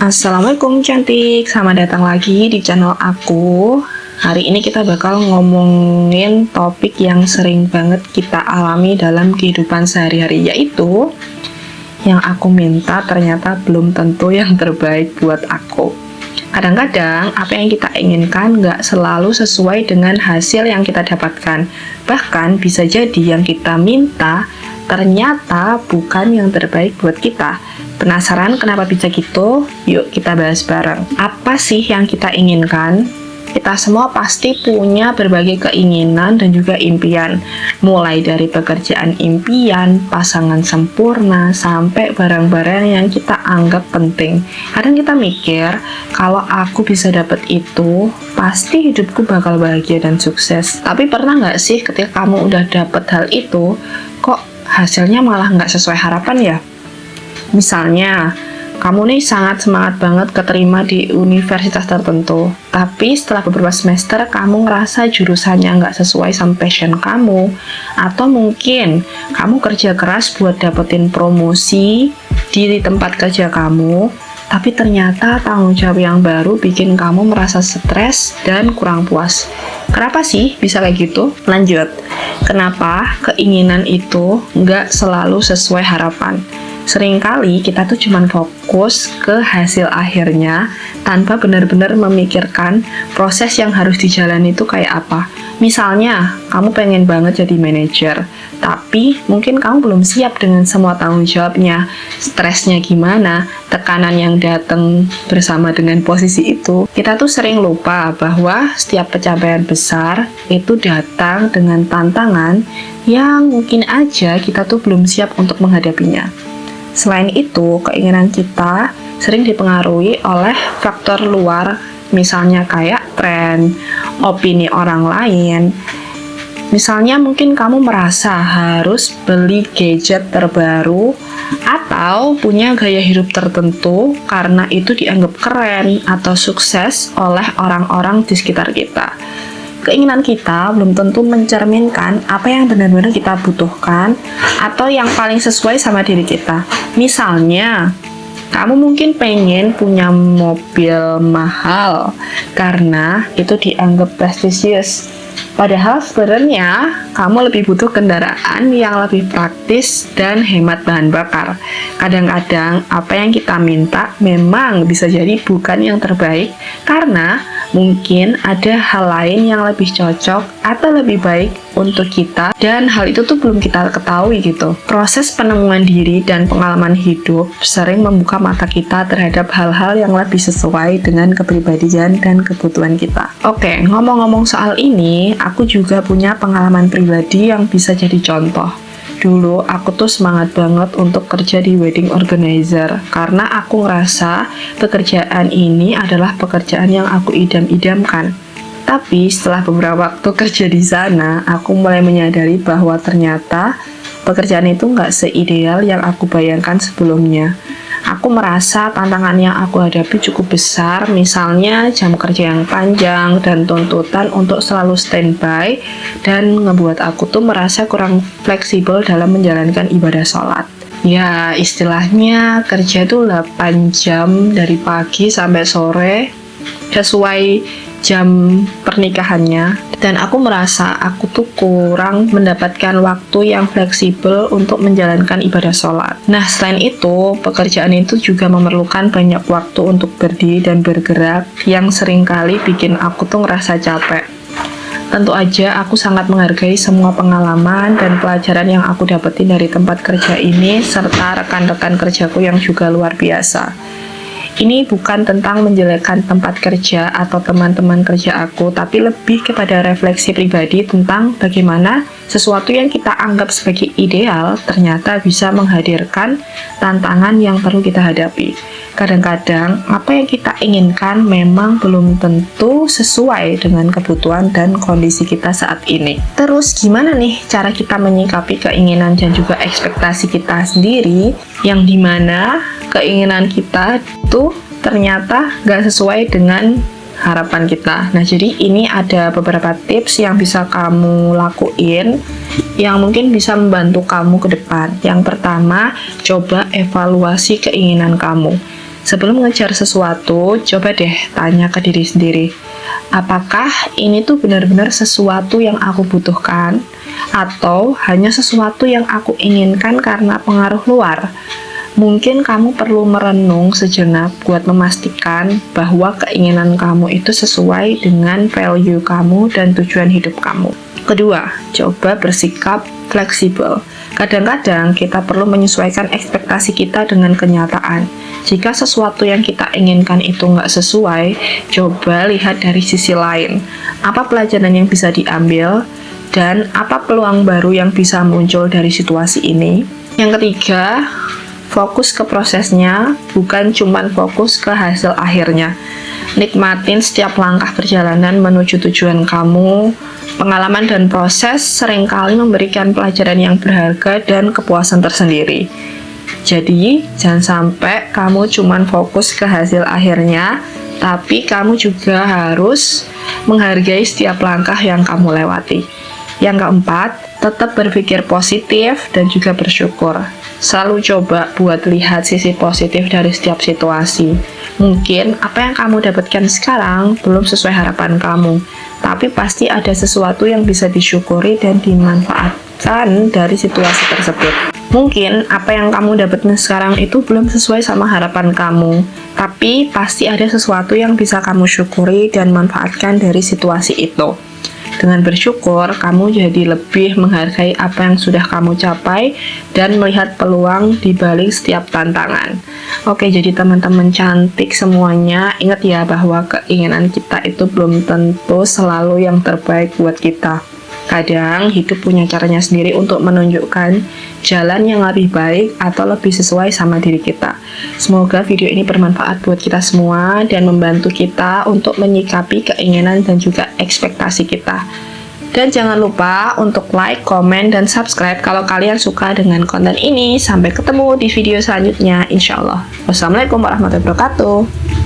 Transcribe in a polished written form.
Assalamualaikum cantik, selamat datang lagi di channel aku. Hari ini kita bakal ngomongin topik yang sering banget kita alami dalam kehidupan sehari-hari, yaitu yang aku minta ternyata belum tentu yang terbaik buat aku. Kadang-kadang apa yang kita inginkan nggak selalu sesuai dengan hasil yang kita dapatkan. Bahkan bisa jadi yang kita minta ternyata bukan yang terbaik buat kita. Penasaran kenapa bisa gitu? Yuk kita bahas bareng. Apa sih yang kita inginkan? Kita semua pasti punya berbagai keinginan dan juga impian. Mulai dari pekerjaan impian, pasangan sempurna, sampai barang-barang yang kita anggap penting. Kadang kita mikir, kalau aku bisa dapet itu, pasti hidupku bakal bahagia dan sukses. Tapi pernah nggak sih ketika kamu udah dapet hal itu, kok hasilnya malah nggak sesuai harapan ya? Misalnya, kamu nih sangat semangat banget keterima di universitas tertentu, tapi setelah beberapa semester kamu ngerasa jurusannya nggak sesuai sama passion kamu, atau mungkin kamu kerja keras buat dapetin promosi di tempat kerja kamu, tapi ternyata tanggung jawab yang baru bikin kamu merasa stres dan kurang puas. Kenapa sih bisa kayak gitu? Lanjut, kenapa keinginan itu nggak selalu sesuai harapan? Seringkali kita tuh cuman fokus ke hasil akhirnya tanpa benar-benar memikirkan proses yang harus dijalani itu kayak apa. Misalnya, kamu pengen banget jadi manajer, tapi mungkin kamu belum siap dengan semua tanggung jawabnya. Stresnya gimana, tekanan yang datang bersama dengan posisi itu. Kita tuh sering lupa bahwa setiap pencapaian besar itu datang dengan tantangan yang mungkin aja kita tuh belum siap untuk menghadapinya. Selain itu, keinginan kita sering dipengaruhi oleh faktor luar, misalnya kayak tren, opini orang lain. Misalnya mungkin kamu merasa harus beli gadget terbaru atau punya gaya hidup tertentu karena itu dianggap keren atau sukses oleh orang-orang di sekitar kita. Keinginan kita belum tentu mencerminkan apa yang benar-benar kita butuhkan atau yang paling sesuai sama diri kita. Misalnya, kamu mungkin pengen punya mobil mahal karena itu dianggap prestisius. Padahal sebenarnya kamu lebih butuh kendaraan yang lebih praktis dan hemat bahan bakar. Kadang-kadang apa yang kita minta memang bisa jadi bukan yang terbaik karena mungkin ada hal lain yang lebih cocok atau lebih baik untuk kita dan hal itu tuh belum kita ketahui gitu. Proses penemuan diri dan pengalaman hidup sering membuka mata kita terhadap hal-hal yang lebih sesuai dengan kepribadian dan kebutuhan kita. Oke, ngomong-ngomong soal ini, aku juga punya pengalaman pribadi yang bisa jadi contoh. Dulu aku tuh semangat banget untuk kerja di wedding organizer karena aku ngerasa pekerjaan ini adalah pekerjaan yang aku idam-idamkan. Tapi setelah beberapa waktu kerja di sana, aku mulai menyadari bahwa ternyata pekerjaan itu nggak seideal yang aku bayangkan sebelumnya. Aku merasa tantangan yang aku hadapi cukup besar, misalnya jam kerja yang panjang dan tuntutan untuk selalu standby, dan ngebuat aku tuh merasa kurang fleksibel dalam menjalankan ibadah sholat. Ya, istilahnya kerja tuh 8 jam dari pagi sampai sore, sesuai jam pernikahannya, dan aku merasa aku tuh kurang mendapatkan waktu yang fleksibel untuk menjalankan ibadah sholat. Nah, selain itu, pekerjaan itu juga memerlukan banyak waktu untuk berdiri dan bergerak yang seringkali bikin aku tuh ngerasa capek. Tentu aja aku sangat menghargai semua pengalaman dan pelajaran yang aku dapetin dari tempat kerja ini serta rekan-rekan kerjaku yang juga luar biasa. Ini bukan tentang menjelekkan tempat kerja atau teman-teman kerja aku, tapi lebih kepada refleksi pribadi tentang bagaimana sesuatu yang kita anggap sebagai ideal ternyata bisa menghadirkan tantangan yang perlu kita hadapi. Kadang-kadang apa yang kita inginkan memang belum tentu sesuai dengan kebutuhan dan kondisi kita saat ini. Terus gimana nih cara kita menyikapi keinginan dan juga ekspektasi kita sendiri, yang dimana keinginan kita itu ternyata gak sesuai dengan harapan kita. Nah, jadi ini ada beberapa tips yang bisa kamu lakuin yang mungkin bisa membantu kamu ke depan. Yang pertama, coba evaluasi keinginan kamu. Sebelum mengejar sesuatu, coba deh tanya ke diri sendiri, apakah ini tuh benar-benar sesuatu yang aku butuhkan, atau hanya sesuatu yang aku inginkan karena pengaruh luar? Mungkin kamu perlu merenung sejenak buat memastikan bahwa keinginan kamu itu sesuai dengan value kamu dan tujuan hidup kamu. Kedua, coba bersikap fleksibel. Kadang-kadang kita perlu menyesuaikan ekspektasi kita dengan kenyataan. Jika sesuatu yang kita inginkan itu nggak sesuai, coba lihat dari sisi lain. Apa pelajaran yang bisa diambil, dan apa peluang baru yang bisa muncul dari situasi ini. Yang ketiga, fokus ke prosesnya, bukan cuman fokus ke hasil akhirnya. Nikmatin setiap langkah perjalanan menuju tujuan kamu. Pengalaman dan proses seringkali memberikan pelajaran yang berharga dan kepuasan tersendiri. Jadi, jangan sampai kamu cuman fokus ke hasil akhirnya, tapi kamu juga harus menghargai setiap langkah yang kamu lewati. Yang keempat, tetap berpikir positif dan juga bersyukur. Selalu coba buat lihat sisi positif dari setiap situasi. Mungkin apa yang kamu dapatkan sekarang belum sesuai harapan kamu, tapi pasti ada sesuatu yang bisa disyukuri dan dimanfaatkan dari situasi tersebut. Mungkin apa yang kamu dapatkan sekarang itu belum sesuai sama harapan kamu, tapi pasti ada sesuatu yang bisa kamu syukuri dan manfaatkan dari situasi itu. Dengan bersyukur, kamu jadi lebih menghargai apa yang sudah kamu capai dan melihat peluang di balik setiap tantangan. Oke, jadi teman-teman cantik semuanya, ingat ya bahwa keinginan kita itu belum tentu selalu yang terbaik buat kita. Kadang hidup punya caranya sendiri untuk menunjukkan jalan yang lebih baik atau lebih sesuai sama diri kita. Semoga video ini bermanfaat buat kita semua dan membantu kita untuk menyikapi keinginan dan juga ekspektasi kita. Dan jangan lupa untuk like, komen, dan subscribe kalau kalian suka dengan konten ini. Sampai ketemu di video selanjutnya, insya Allah. Wassalamualaikum warahmatullahi wabarakatuh.